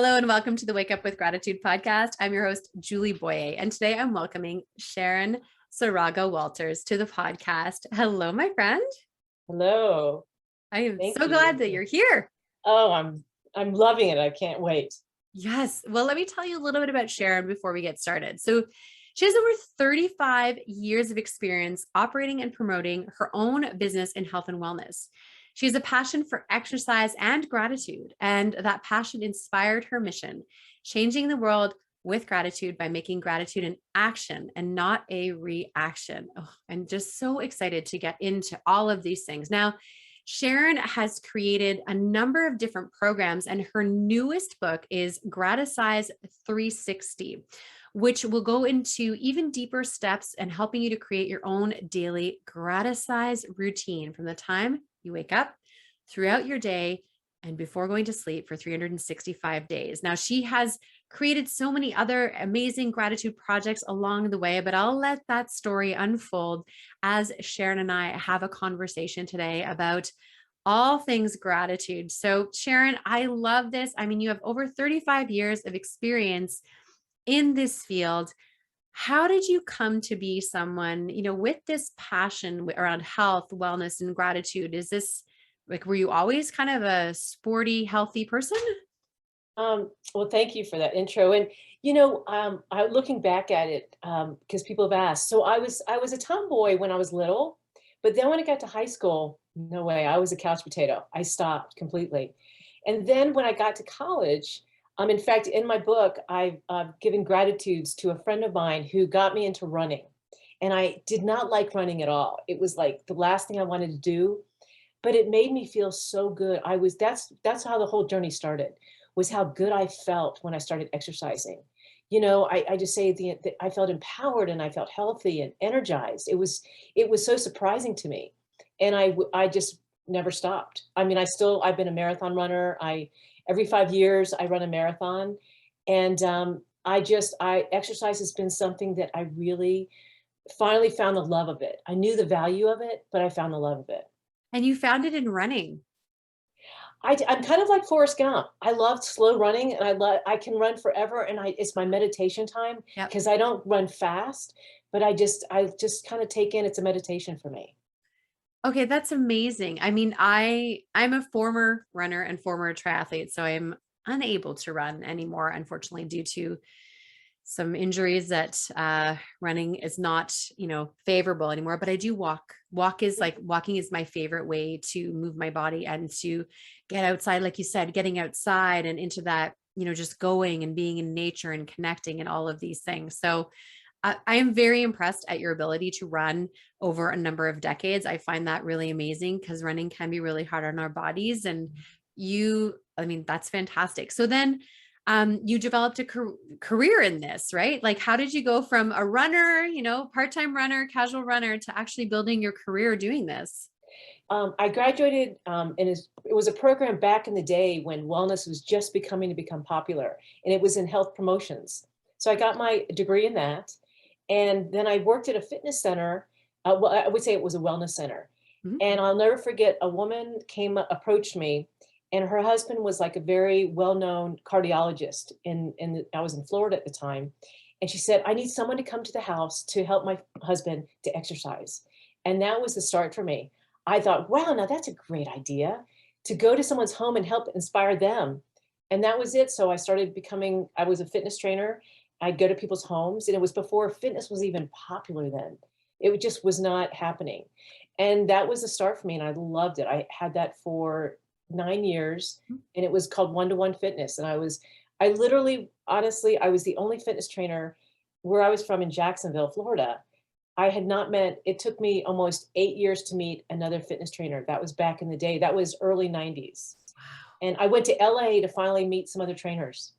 Hello and welcome to the Wake Up with Gratitude podcast. I'm your host, Julie Boyer, and today I'm welcoming Sharon Saraga-Walters to the podcast. Hello, my friend. Hello. I am Thank so you. glad that you're here. Oh, I'm loving it. I can't wait. Yes. Well, let me tell you a little bit about Sharon before we get started. So she has over 35 years of experience operating and promoting her own business in health and wellness. She has a passion for exercise and gratitude, and that passion inspired her mission, changing the world with gratitude by making gratitude an action and not a reaction. Oh, I'm just so excited to get into all of these things. Now, Sharon has created a number of different programs, and her newest book is Graticise 360, which will go into even deeper steps and helping you to create your own daily Graticise routine from the time you wake up throughout your day and before going to sleep for 365 days. Now, she has created so many other amazing gratitude projects along the way, but I'll let that story unfold as Sharon and I have a conversation today about all things gratitude. So, Sharon, I love this. I mean, you have over 35 years of experience in this field. How did you come to be someone, with this passion around health, wellness, and gratitude? Is this like, were you always kind of a sporty, healthy person? Well, thank you for that intro. And I looking back at it, because people have asked. So I was a tomboy when I was little, but then when I got to high school, no way, I was a couch potato. I stopped completely. And then when I got to college, in fact, in my book, I've given gratitudes to a friend of mine who got me into running. And I did not like running at all. It was like the last thing I wanted to do, but it made me feel so good. That's how the whole journey started, was how good I felt when I started exercising. I just say I felt empowered and I felt healthy and energized. It was so surprising to me. And I just never stopped. I mean, I've been a marathon runner. Every 5 years I run a marathon. And I exercise has been something that I really finally found the love of it. I knew the value of it, but I found the love of it. And you found it in running. I'm kind of like Forrest Gump. I love slow running, and I can run forever, and it's my meditation time Yep. because I don't run fast, but I just kind of take in, it's a meditation for me. Okay, that's amazing. I mean, I'm a former runner and former triathlete, so I'm unable to run anymore, unfortunately, due to some injuries that running is not, favorable anymore. But I do walk. Walking is my favorite way to move my body and to get outside, like you said, getting outside and into that, just going and being in nature and connecting and all of these things. So I am very impressed at your ability to run over a number of decades. I find that really amazing because running can be really hard on our bodies. And I mean, that's fantastic. So then you developed a career in this, right? Like, how did you go from a runner, part-time runner, casual runner, to actually building your career doing this? I graduated, and it was a program back in the day when wellness was just become popular, and it was in health promotions. So I got my degree in that, and then I worked at a fitness center. Well, I would say it was a wellness center, Mhm. and I'll never forget. A woman approached me, and her husband was like a very well-known cardiologist I was in Florida at the time, and she said, "I need someone to come to the house to help my husband to exercise," and that was the start for me. I thought, wow, now that's a great idea, to go to someone's home and help inspire them. And that was it. So I was a fitness trainer. I'd go to people's homes, and it was before fitness was even popular then. Just was not happening. And that was the start for me. And I loved it. I had that for 9 years, and it was called one-to-one fitness. And I literally, honestly, I was the only fitness trainer where I was from in Jacksonville, Florida. I had not met It took me almost 8 years to meet another fitness trainer. That was back in the day. That was early 90s. And I went to LA to finally meet some other trainers.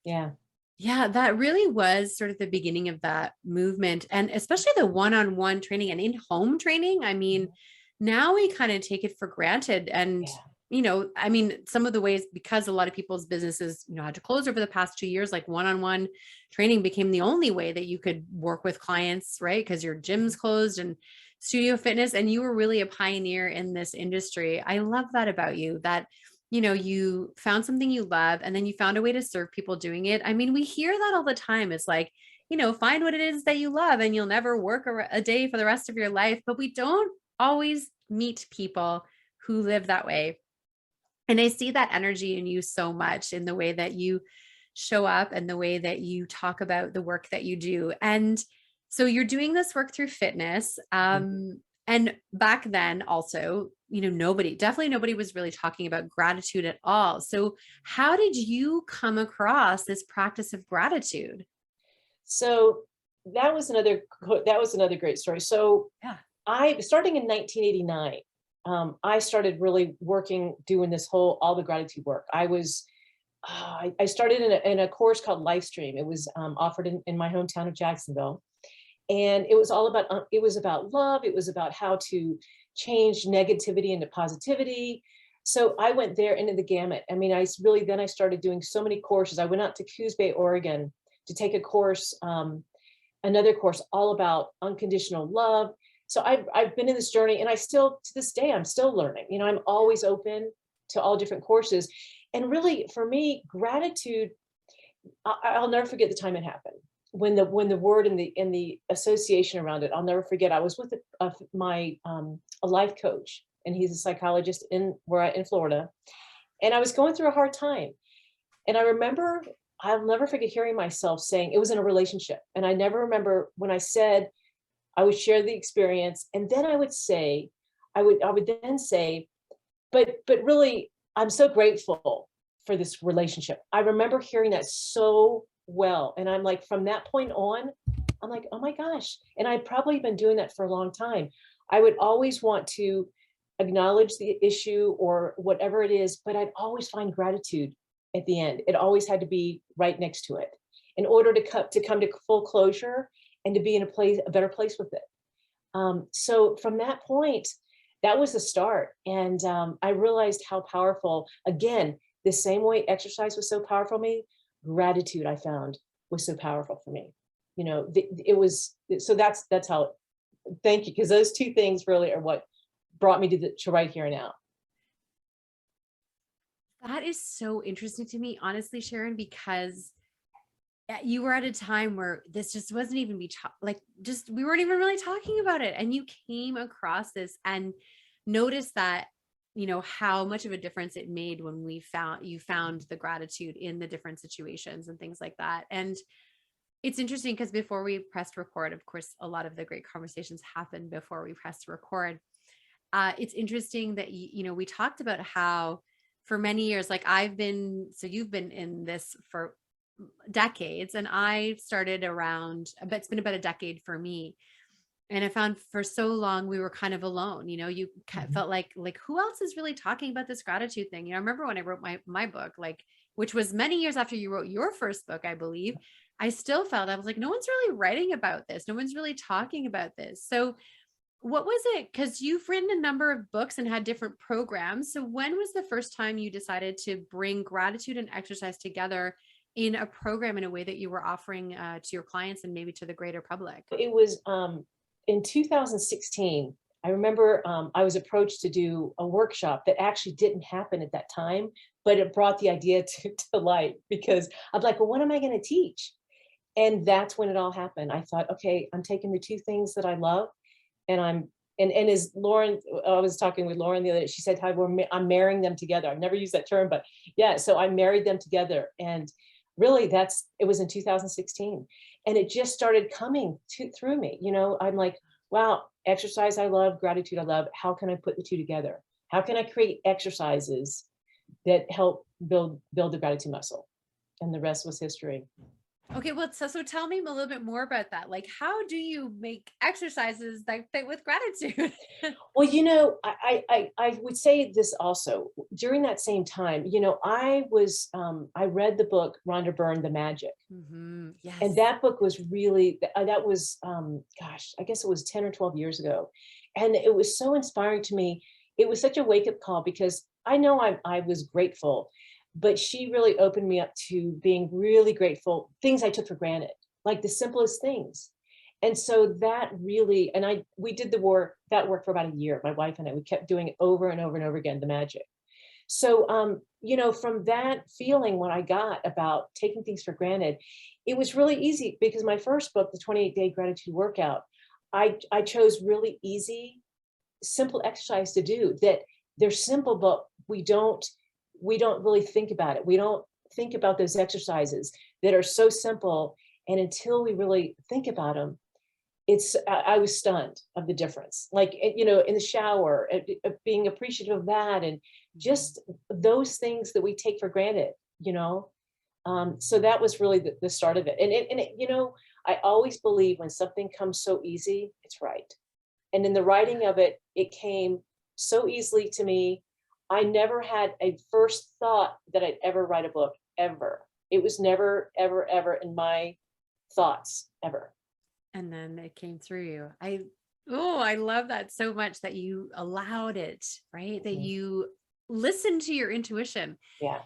Yeah. Yeah, that really was sort of the beginning of that movement, and especially the one-on-one training and in-home training. I mean, now we kind of take it for granted. And, Yeah. I mean, some of the ways, because a lot of people's businesses, had to close over the past 2 years, like one-on-one training became the only way that you could work with clients, right? Because your gym's closed and studio fitness, and you were really a pioneer in this industry. I love that about you, that you found something you love and then you found a way to serve people doing it. I mean, we hear that all the time. It's like, find what it is that you love and you'll never work a day for the rest of your life. But we don't always meet people who live that way. And I see that energy in you so much in the way that you show up and the way that you talk about the work that you do. And so you're doing this work through fitness. And back then also, definitely nobody was really talking about gratitude at all. So how did you come across this practice of gratitude? So that was another great story. So Yeah. I starting in 1989, I started really working, doing all the gratitude work. I started in a course called Livestream. It was offered in my hometown of Jacksonville, and it was all about it was about love. It was about how to change negativity into positivity. So I went there into the gamut. I mean, then I started doing so many courses. I went out to Coos Bay, Oregon, to take a course, another course all about unconditional love. So I've been in this journey, and I still, to this day, I'm still learning. I'm always open to all different courses. And really, for me, gratitude, I'll never forget the time it happened. When the word and the association around it, I'll never forget. I was with a life coach, and he's a psychologist in Florida, and I was going through a hard time. And I'll never forget hearing myself saying, it was in a relationship, and I never remember when I said, I would share the experience, and then I would say, I would then say, but really, I'm so grateful for this relationship. I remember hearing that so well. And I'm like, from that point on, I'm like, oh my gosh. And I'd probably been doing that for a long time. I would always want to acknowledge the issue or whatever it is, but I'd always find gratitude at the end. It always had to be right next to it in order to come to full closure and to be in a better place with it. So from that point, that was the start. And I realized how powerful, again, the same way exercise was so powerful for me, gratitude I found was so powerful for me. It was, so that's how, thank you. Because those two things really are what brought me to right here and now. That is so interesting to me, honestly, Sharon, because you were at a time where this just wasn't even we weren't even really talking about it. And you came across this and noticed that, how much of a difference it made when you found the gratitude in the different situations and things like that. And it's interesting because before we pressed record, of course, a lot of the great conversations happened before we pressed record. It's interesting that, we talked about how for many years, you've been in this for decades, and I started but it's been about a decade for me. And I found for so long we were kind of alone. You felt like who else is really talking about this gratitude thing? I remember when I wrote my book, which was many years after you wrote your first book, I believe. I still felt, I was like, no one's really writing about this. No one's really talking about this. So what was it? Because you've written a number of books and had different programs. So when was the first time you decided to bring gratitude and exercise together in a program in a way that you were offering to your clients and maybe to the greater public? It was in 2016. I remember I was approached to do a workshop that actually didn't happen at that time, but it brought the idea to light, because I'm like, well, what am I going to teach? And that's when it all happened. I thought, okay, I'm taking the two things that I love, and as Lauren, I was talking with Lauren the other day, she said, I'm marrying them together. I've never used that term, but yeah, so I married them together. And really it was in 2016, and it just started coming through me. I'm like, wow, exercise I love, gratitude I love. How can I put the two together? How can I create exercises that help build the gratitude muscle? And the rest was history. Okay, well, so tell me a little bit more about that. How do you make exercises that fit with gratitude? Well, I would say this also during that same time. I read the book Rhonda Byrne, The Magic, Yes. and that book was really that was gosh, I guess it was 10 or 12 years ago, and it was so inspiring to me. It was such a wake up call, because I know I was grateful, but she really opened me up to being really grateful, things I took for granted, like the simplest things. And so that really, we did that work for about a year, my wife and I. We kept doing it over and over and over again, The Magic. So, from that feeling when I got about taking things for granted, it was really easy because my first book, the 28-day gratitude workout, I chose really easy, simple exercise to do that. They're simple, but we don't really think about it. We don't think about those exercises that are so simple. And until we really think about them, I was stunned of the difference. Like, in the shower, being appreciative of that, and Mhm. just those things that we take for granted, so that was really the start of it. I always believe when something comes so easy, it's right. And in the writing of it, it came so easily to me. I never had a first thought that I'd ever write a book, ever. It was never, ever, ever in my thoughts, ever. And then it came through you. I love that so much that you allowed it, right? That Mhm. you listened to your intuition. Yeah.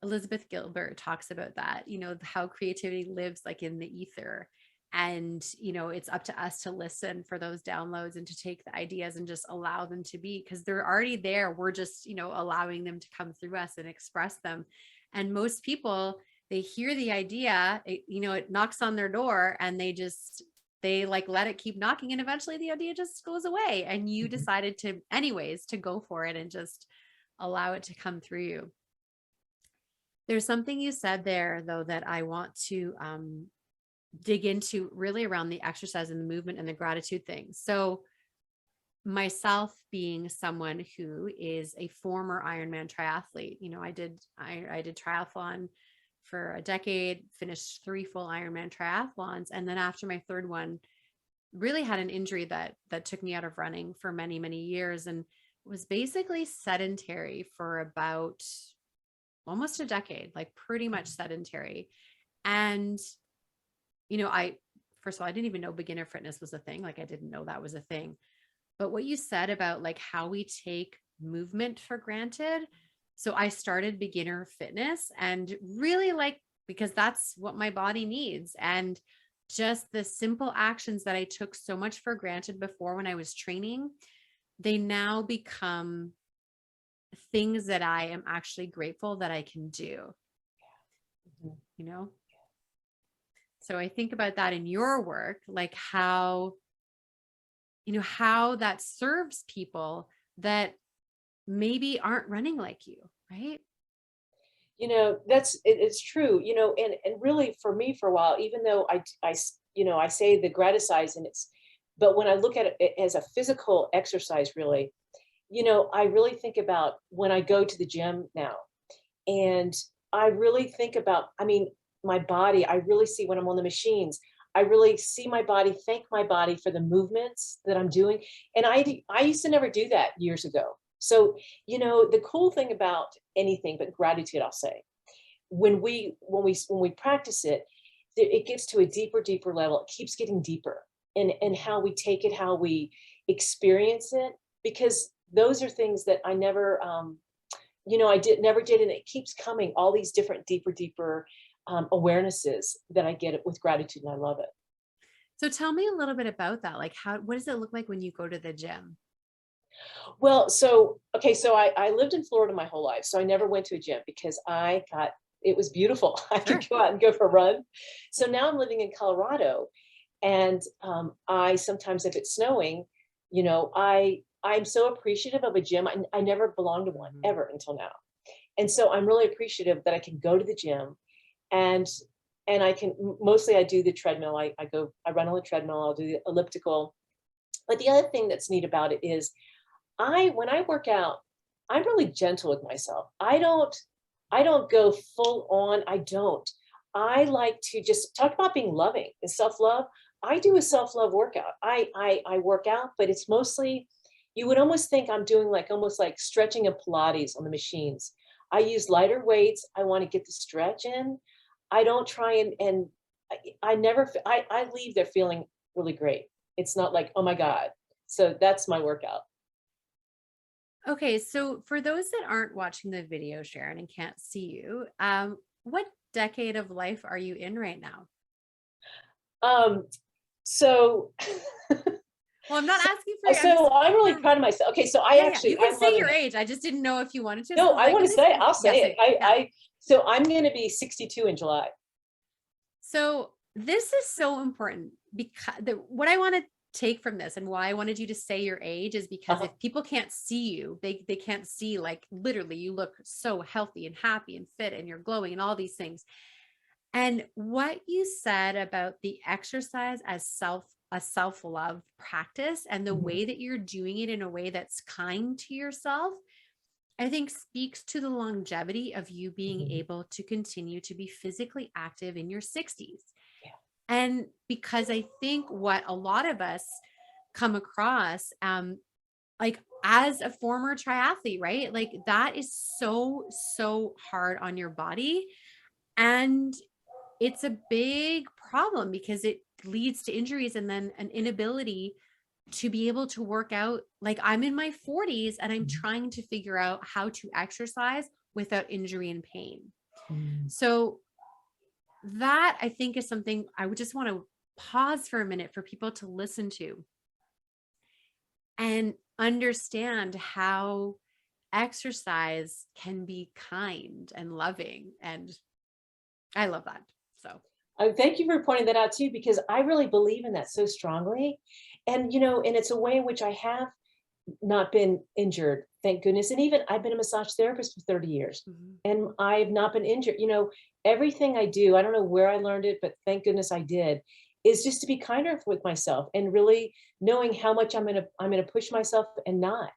Elizabeth Gilbert talks about that, how creativity lives like in the ether. And, it's up to us to listen for those downloads and to take the ideas and just allow them to be because they're already there. We're just, allowing them to come through us and express them. And most people, they hear the idea, it knocks on their door and they like let it keep knocking and eventually the idea just goes away and you Mhm. decided to anyways to go for it and just allow it to come through you. There's something you said there though that I want to dig into really around the exercise and the movement and the gratitude thing. So myself being someone who is a former Ironman triathlete, I did triathlon for a decade, finished 3 full Ironman triathlons, and then after my third one, really had an injury that took me out of running for many, many years and was basically sedentary for about almost a decade, like pretty much sedentary. And, I first of all, I didn't even know beginner fitness was a thing. Like I didn't know that was a thing. But what you said about like how we take movement for granted. So I started beginner fitness and really like because that's what my body needs. And just the simple actions that I took so much for granted before when I was training, they now become things that I am actually grateful that I can do, Mhm. you know? So I think about that in your work, like how that serves people that maybe aren't running like you, right? It's true, and really for me for a while, even though I say the Graticise and but when I look at it as a physical exercise, really, I really think about when I go to the gym now, and I really think about, I mean, my body, I really see when I'm on the machines, I really see my body, thank my body for the movements that I'm doing. And I used to never do that years ago. So, the cool thing about anything but gratitude, I'll say, when we practice it, it gets to a deeper, deeper level. It keeps getting deeper and how we take it, how we experience it, because those are things that I never I never did, and it keeps coming. All these different deeper, deeper awarenesses that I get it with gratitude, and I love it. So tell me a little bit about that. Like what does it look like when you go to the gym? Well, so okay, so I lived in Florida my whole life, so I never went to a gym because it was beautiful. I could Sure. go out and go for a run. So now I'm living in Colorado, and I sometimes, if it's snowing, I'm so appreciative of a gym. I never belonged to one Mhm. ever until now. And so I'm really appreciative that I can go to the gym and I can mostly I do the treadmill. I run on the treadmill, I'll do the elliptical. But the other thing that's neat about it is when I work out, I'm really gentle with myself. I don't go full on. I don't. I like to just talk about being loving and self-love. I do a self-love workout. I work out, but it's mostly, you would almost think I'm doing like almost like stretching and Pilates on the machines. I use lighter weights. I want to get the stretch in. I don't try and I never I leave there feeling really great. It's not like, oh my God. So that's my workout. Okay, so for those that aren't watching the video, Sharon, and can't see you, what decade of life are you in right now? Um, so Well, I'm not So, asking for you. I'm just, so I'm really yeah, proud of myself. Okay, so yeah, yeah. You can I'm say loving your it. age. I just didn't know if you wanted to. So I No, was I like, want let to me say, see. I'll Yeah, say it. say, yeah. So I'm going to be 62 in July. So this is so important because what I want to take from this and why I wanted you to say your age is because Uh-huh. if people can't see you, they can't see like literally you look so healthy and happy and fit and you're glowing and all these things. And what you said about the exercise as a self-love practice and the Mhm. way that you're doing it in a way that's kind to yourself, I think speaks to the longevity of you being Mhm. able to continue to be physically active in your 60s. Yeah. And because I think what a lot of us come across, like as a former triathlete, right? Like that is so, so hard on your body. And it's a big problem because it leads to injuries and then an inability to be able to work out. Like I'm in my 40s and I'm Mhm. trying to figure out how to exercise without injury and pain. Mhm. So that I think is something I would just want to pause for a minute for people to listen to and understand how exercise can be kind and loving. And I love that. So, Thank you for pointing that out too, because I really believe in that so strongly. And, and it's a way in which I have not been injured, thank goodness. And even I've been a massage therapist for 30 years mhm. and I've not been injured. Everything I do, I don't know where I learned it, but thank goodness I did, is just to be kinder with myself and really knowing how much I'm gonna push myself and not.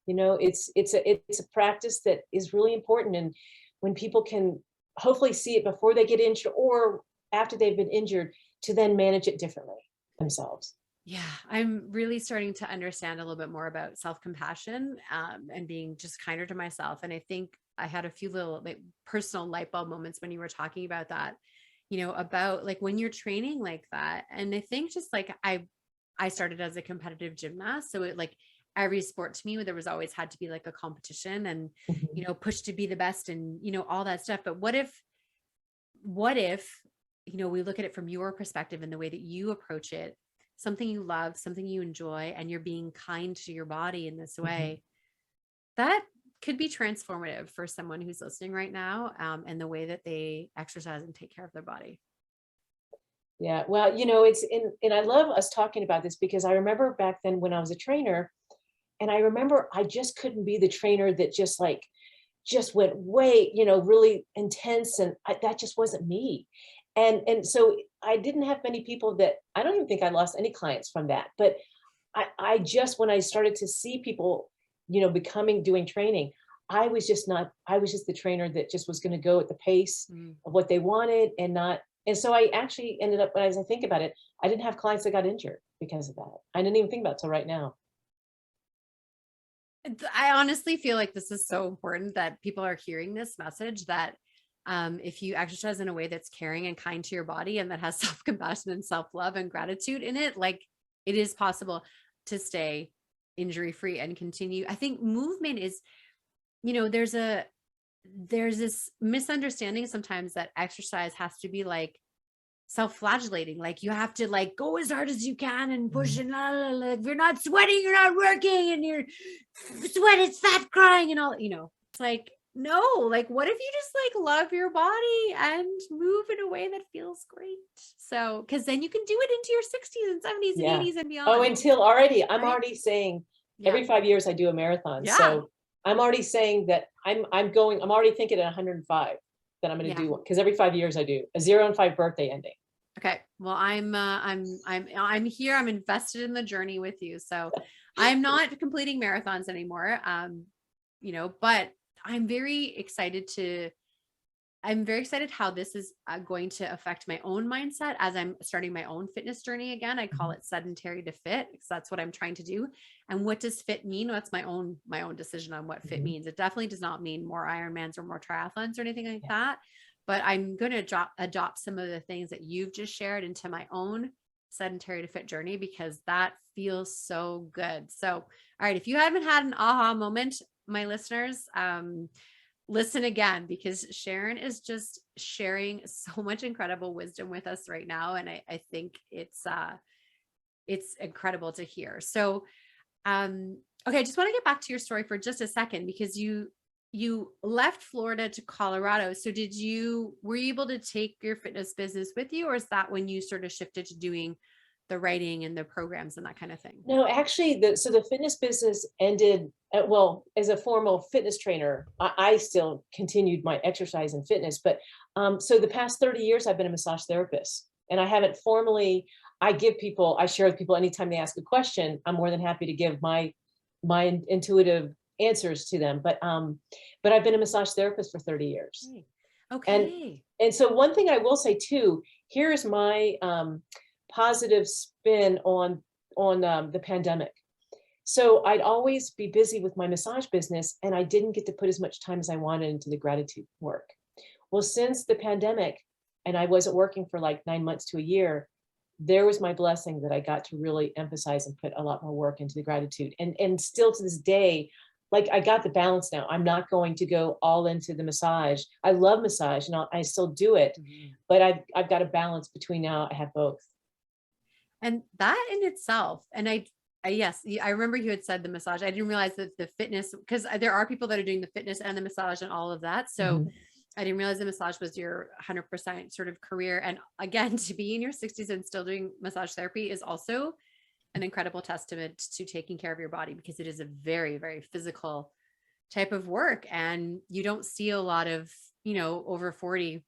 It's a practice that is really important. And when people can hopefully see it before they get injured or after they've been injured, to then manage it differently themselves. Yeah, I'm really starting to understand a little bit more about self-compassion, and being just kinder to myself. And I think I had a few little like personal light bulb moments when you were talking about that, about like when you're training like that. And I think just like I started as a competitive gymnast, so it like every sport to me, there was always had to be like a competition and Mhm. push to be the best and all that stuff. But what if we look at it from your perspective and the way that you approach it, something you love, something you enjoy, and you're being kind to your body in this Mhm. way, that could be transformative for someone who's listening right now, and the way that they exercise and take care of their body. Yeah, well, and I love us talking about this because I remember back then when I was a trainer, and I remember I just couldn't be the trainer that just went way, really intense, and that just wasn't me. And so I didn't have many people that I don't even think I lost any clients from that. But I just when I started to see people, doing training, I was just the trainer that just was going to go at the pace Mm. of what they wanted and not. And so I actually ended up, as I think about it, I didn't have clients that got injured because of that. I didn't even think about it till right now. I honestly feel like this is so important that people are hearing this message that, if you exercise in a way that's caring and kind to your body and that has self-compassion and self-love and gratitude in it, like it is possible to stay injury free and continue. I think movement is, there's this misunderstanding sometimes that exercise has to be like self-flagellating. Like you have to like go as hard as you can and push Mhm. and if you're not sweating, you're not working and your sweat is fat crying and all, it's like, no, like what if you just like love your body and move in a way that feels great? So, because then you can do it into your 60s and 70s and Yeah. 80s and Oh, beyond, until I'm right? already saying Yeah. every 5 years I do a marathon. Yeah. So I'm already saying that I'm already thinking at 105 that I'm going to Yeah. do because every 5 years I do a 0 and 5 birthday ending. Okay. Well, I'm here. I'm invested in the journey with you. So I'm not completing marathons anymore. But I'm very excited to I'm very excited how this is going to affect my own mindset as I'm starting my own fitness journey again. I call Mhm. it sedentary to fit because that's what I'm trying to do. And what does fit mean? That's my own decision on what fit Mhm. means. It definitely does not mean more Ironmans or more triathlons or anything like Yeah. that. But I'm going to adopt some of the things that you've just shared into my own sedentary to fit journey because that feels so good. So, all right, if you haven't had an aha moment, my listeners, listen again because Sharon is just sharing so much incredible wisdom with us right now. And I think it's incredible to hear. So, okay, I just want to get back to your story for just a second because you left Florida to Colorado. So were you able to take your fitness business with you, or is that when you sort of shifted to doing the writing and the programs and that kind of thing? No, actually, the fitness business ended, well, as a formal fitness trainer, I still continued my exercise and fitness, but so the past 30 years, I've been a massage therapist, and I haven't formally. I share with people anytime they ask a question. I'm more than happy to give my intuitive answers to them. But I've been a massage therapist for 30 years, Okay. and Okay. so one thing I will say too. Here's my positive spin on the pandemic. So I'd always be busy with my massage business and I didn't get to put as much time as I wanted into the gratitude work. Well, since the pandemic and I wasn't working for like 9 months to a year, there was my blessing that I got to really emphasize and put a lot more work into the gratitude. And still to this day, like I got the balance now. I'm not going to go all into the massage. I love massage and I still do it, Mhm. but I've got a balance between now. I have both. And that in itself, and yes, I remember you had said the massage. I didn't realize that the fitness, because there are people that are doing the fitness and the massage and all of that. So Mhm. I didn't realize the massage was your 100% sort of career. And again, to be in your 60s and still doing massage therapy is also an incredible testament to taking care of your body because it is a very, very physical type of work. And you don't see a lot of, over 40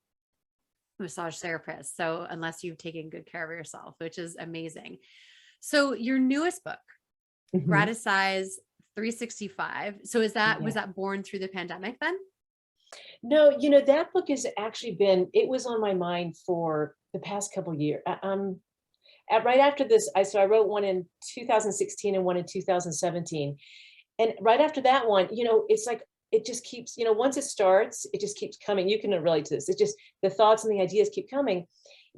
massage therapists. So unless you've taken good care of yourself, which is amazing. So your newest book, Mhm. Graticise 365. So was Yeah. that born through the pandemic then? No, that book has actually it was on my mind for the past couple years. Right after this, I wrote one in 2016 and one in 2017. And right after that one, it's like, it just keeps, once it starts, it just keeps coming. You can relate to this. It just, the thoughts and the ideas keep coming.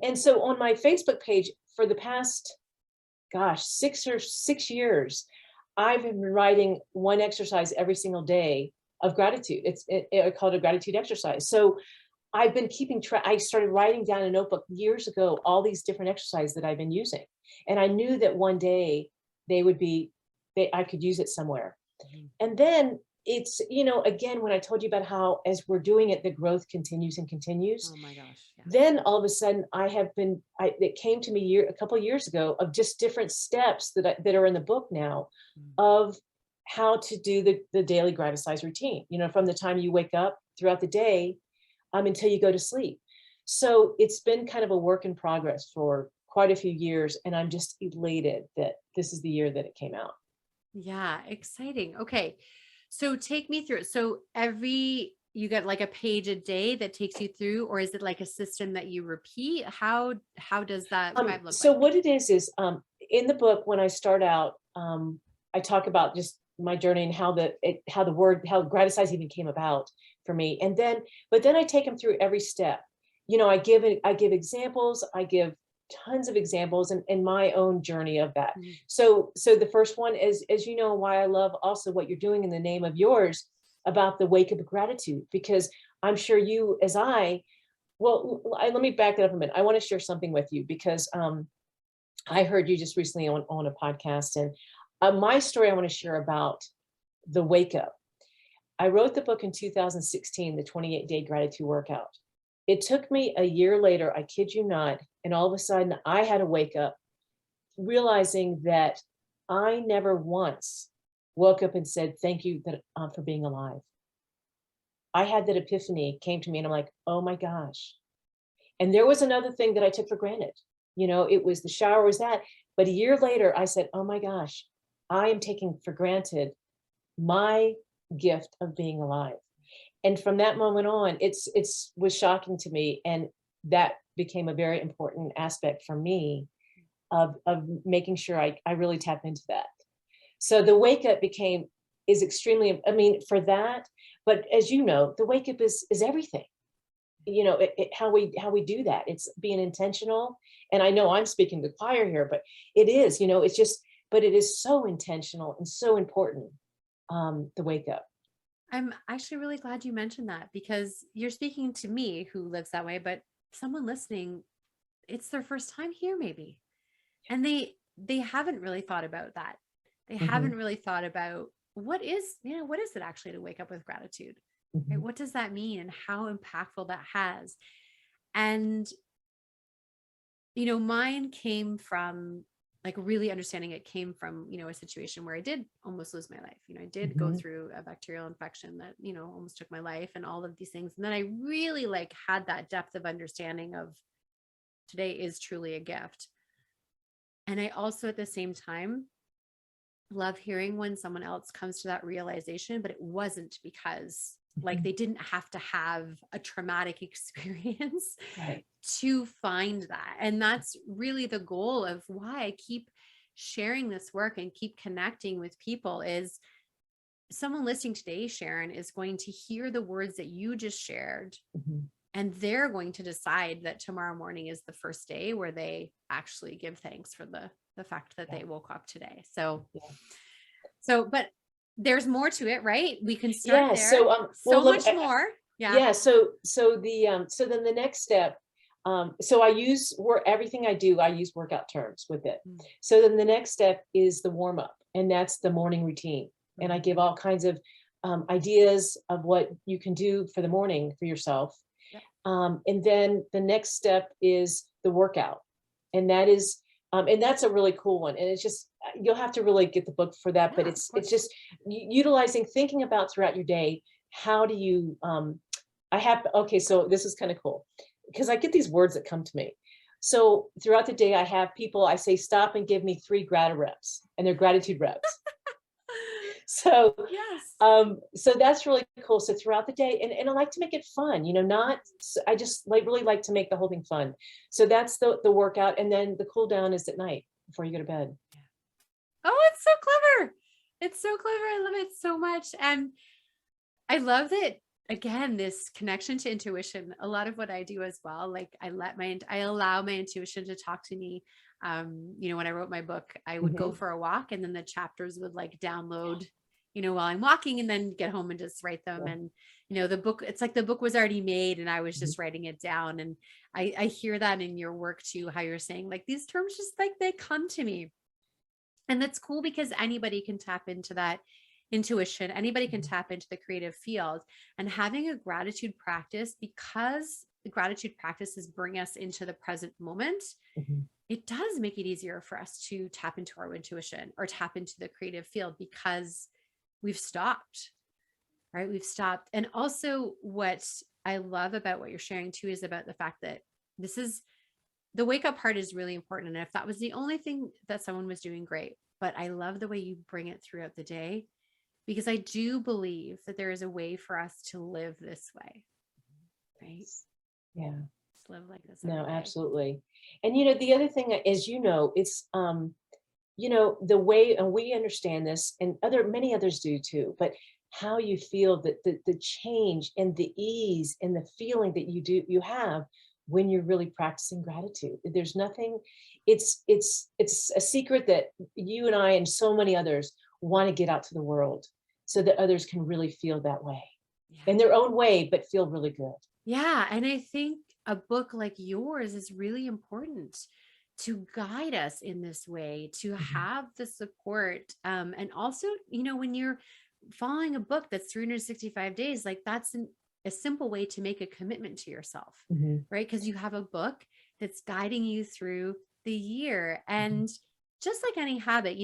And so on my Facebook page for the past, gosh, 6 years, I've been writing one exercise every single day of gratitude. I call it a gratitude exercise. So I've been keeping track. I started writing down in a notebook years ago, all these different exercises that I've been using. And I knew that one day they would be, I could use it somewhere. Mhm. And then it's, again, when I told you about how as we're doing it, the growth continues and continues, Oh my gosh. Yeah. then all of a sudden it came to me a couple of years ago of just different steps that are in the book now Mm. of how to do the daily Graticise routine, from the time you wake up throughout the day until you go to sleep. So it's been kind of a work in progress for quite a few years. And I'm just elated that this is the year that it came out. Yeah, exciting. Okay. So take me through it. So you get like a page a day that takes you through, or is it like a system that you repeat? How does that kind of look So like? what it is in the book, when I start out, I talk about just my journey and how Graticise even came about for me. But then I take them through every step. I give examples, I give tons of examples and my own journey of that. Mhm. So the first one is, as you know, why I love also what you're doing in the name of yours about the wake up of gratitude, because I'm sure you, as well, let me back it up a minute. I want to share something with you because I heard you just recently on a podcast, and my story I want to share about the wake up. I wrote the book in 2016, the 28-day gratitude workout. It took me a year later, I kid you not, and all of a sudden I had a wake up realizing that I never once woke up and said, thank you for being alive. I had that epiphany came to me and I'm like, oh my gosh. And there was another thing that I took for granted. It was the shower was that. But a year later, I said, oh my gosh, I am taking for granted my gift of being alive. And from that moment on, it's was shocking to me. And that became a very important aspect for me of making sure I really tap into that. So the wake up is extremely, I mean, for that, but as you know, the wake up is everything. How we do that, it's being intentional. And I know I'm speaking to the choir here, but it is, it's just, but it is so intentional and so important, the wake up. I'm actually really glad you mentioned that because you're speaking to me who lives that way, but someone listening, it's their first time here maybe. And they haven't really thought about that. They Mhm. haven't really thought about what is, what is it actually to wake up with gratitude? Right? Mhm. What does that mean and how impactful that has? And, mine came from like really understanding it came from, a situation where I did almost lose my life. I did go Mhm. through a bacterial infection that, almost took my life and all of these things. And then I really like had that depth of understanding of today is truly a gift. And I also at the same time love hearing when someone else comes to that realization, but it wasn't because like Mhm. they didn't have to have a traumatic experience Right. to find that. And that's really the goal of why I keep sharing this work and keep connecting with people is someone listening today, Sharon, is going to hear the words that you just shared, Mhm. and they're going to decide that tomorrow morning is the first day where they actually give thanks for the fact that Yeah. they woke up today. So Yeah. but there's more to it, right? We can start Yeah. there. So, well, So much more. Yeah. yeah. So then the next step, so I use everything I do, I use workout terms with it. Mm, So then the next step is the warm up, and that's the morning routine. And I mhm. give all kinds of ideas of what you can do for the morning for yourself. Yep. And then the next step is the workout. And that is, and that's a really cool one. And it's just, you'll have to really get the book for that, but Yeah, of it's course. just utilizing, thinking about throughout your day, how do you, I have, okay, so this is kind of cool because I get these words that come to me. So throughout the day, I have people, I say, stop and give me 3 reps, and they're gratitude reps. So Yes. so that's really cool. So throughout the day, and I like to make it fun, not, I just like really like to make the whole thing fun. So that's the workout. And then the cool down is at night before you go to bed. Oh, it's so clever. It's so clever. I love it so much. And I love that again, this connection to intuition. A lot of what I do as well, like I allow my intuition to talk to me. When I wrote my book, I would go Hmm. for a walk and then the chapters would like download, while I'm walking and then get home and just write them. Yeah. And, the book, it's like the book was already made and I was Mhm. just writing it down. And I hear that in your work too, how you're saying like these terms just like they come to me. And that's cool because anybody can tap into that intuition. Anybody can Mhm. tap into the creative field and having a gratitude practice because the gratitude practices bring us into the present moment. Mhm. It does make it easier for us to tap into our intuition or tap into the creative field because we've stopped, right? We've stopped. And also what I love about what you're sharing too is about the fact that this is the wake up part is really important. And if that was the only thing that someone was doing, great. But I love the way you bring it throughout the day because I do believe that there is a way for us to live this way, right? Yeah. Just live like this every No, day. absolutely. And the other thing is, it's the way, and we understand this, and many others do too, but how you feel, that the change and the ease and the feeling that you have when you're really practicing gratitude. There's nothing, it's a secret that you and I and so many others want to get out to the world so that others can really feel that way Yeah. in their own way, but feel really good. Yeah. And I think a book like yours is really important to guide us in this way, to Mhm. have the support. And also, when you're following a book that's 365 days, like that's a simple way to make a commitment to yourself, Mhm. right? Because you have a book that's guiding you through the year. Mhm. And just like any habit,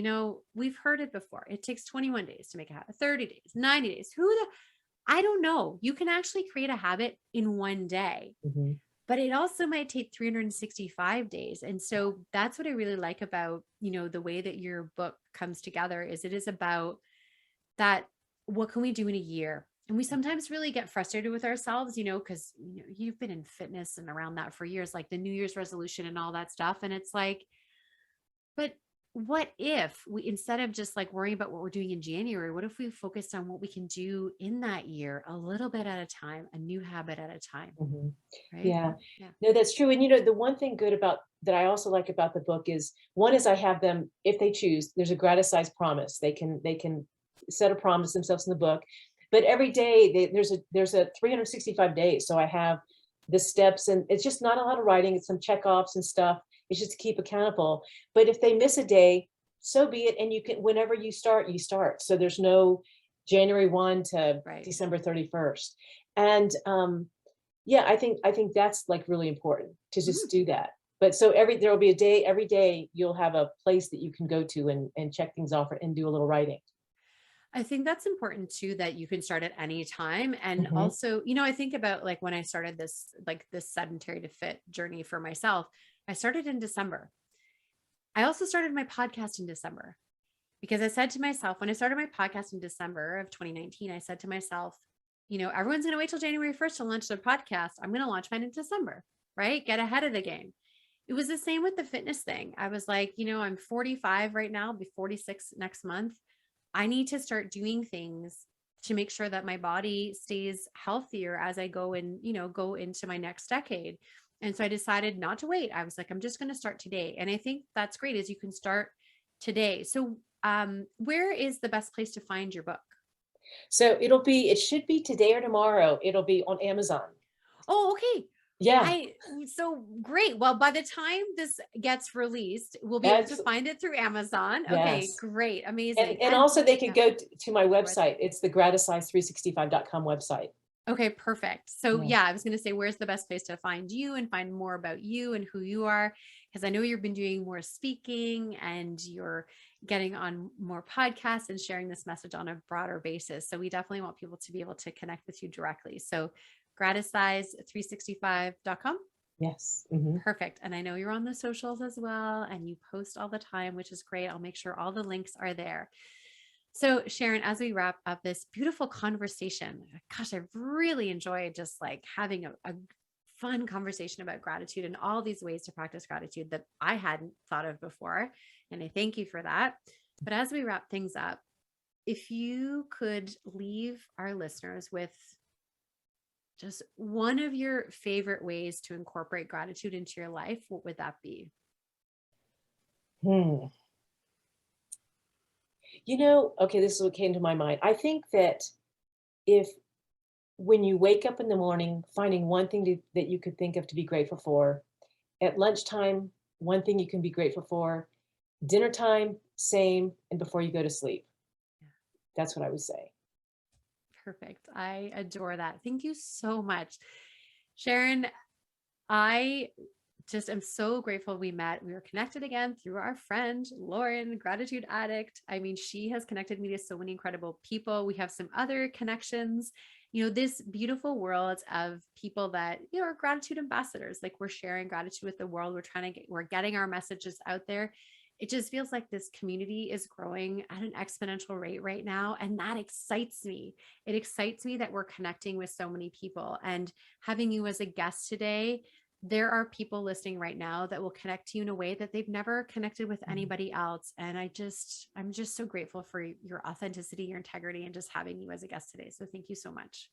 we've heard it before. It takes 21 days to make a habit, 30 days, 90 days. I don't know. You can actually create a habit in one day, Mhm. but it also might take 365 days. And so that's what I really like about, the way that your book comes together is it is about that. What can we do in a year? And we sometimes really get frustrated with ourselves, because you've been in fitness and around that for years, like the New Year's resolution and all that stuff. And it's like, but what if we, instead of just like worrying about what we're doing in January, what if we focused on what we can do in that year, a little bit at a time, a new habit at a time, Mhm. right? Yeah. Yeah. No, that's true. And the one thing good about that I also like about the book is, one is I have them, if they choose, there's a Graticise promise. They can set a promise themselves in the book. But every day there's a 365 days. So I have the steps, and it's just not a lot of writing, it's some check offs and stuff. It's just to keep accountable. But if they miss a day, so be it. And you can, whenever you start, you start. So there's no January 1 to Right. December 31st. And yeah, I think that's like really important to just Mhm. do that. But so there will be a day, every day you'll have a place that you can go to and check things off and do a little writing. I think that's important too, that you can start at any time. And Hmm. also, I think about like when I started this, like this sedentary to fit journey for myself, I started in December. I also started my podcast in December because I said to myself, when I started my podcast in December of 2019, I said to myself, everyone's going to wait till January 1st to launch their podcast. I'm going to launch mine in December, right? Get ahead of the game. It was the same with the fitness thing. I was like, I'm 45 right now, I'll be 46 next month. I need to start doing things to make sure that my body stays healthier as I go into my next decade. And so I decided not to wait. I was like, I'm just going to start today. And I think that's great is you can start today. So where is the best place to find your book? So it should be today or tomorrow. It'll be on Amazon. Oh, okay. Yeah, I so great. Well, by the time this gets released, we'll be able to that's find it through Amazon. Okay, yes. great. And Amazing. and And also they could yeah, go to my your website. website. It's the graticise365.com website. Okay, perfect. So Yeah. yeah, I was going to say, where's the best place to find you and find more about you and who you are? Because I know you've been doing more speaking and you're getting on more podcasts and sharing this message on a broader basis. So we definitely want people to be able to connect with you directly. So graticise365.com. Yes. Hmm. Perfect. And I know you're on the socials as well and you post all the time, which is great. I'll make sure all the links are there. So, Sharon, as we wrap up this beautiful conversation, gosh, I've really enjoyed just like having a fun conversation about gratitude and all these ways to practice gratitude that I hadn't thought of before. And I thank you for that. But as we wrap things up, if you could leave our listeners with just one of your favorite ways to incorporate gratitude into your life, what would that be? Hmm. Okay, this is what came to my mind. I think that if when you wake up in the morning, finding one thing that you could think of to be grateful for, at lunchtime, one thing you can be grateful for, dinner time, same, and before you go to sleep. That's what I would say. Perfect. I adore that. Thank you so much. Sharon, I just am so grateful we met. We were connected again through our friend, Lauren, gratitude addict. I mean, she has connected me to so many incredible people. We have some other connections, this beautiful world of people that, are gratitude ambassadors. Like we're sharing gratitude with the world. We're getting our messages out there. It just feels like this community is growing at an exponential rate right now. And that excites me. It excites me that we're connecting with so many people. And having you as a guest today, there are people listening right now that will connect to you in a way that they've never connected with Mhm. anybody else. And I'm just so grateful for your authenticity, your integrity, and just having you as a guest today. So thank you so much.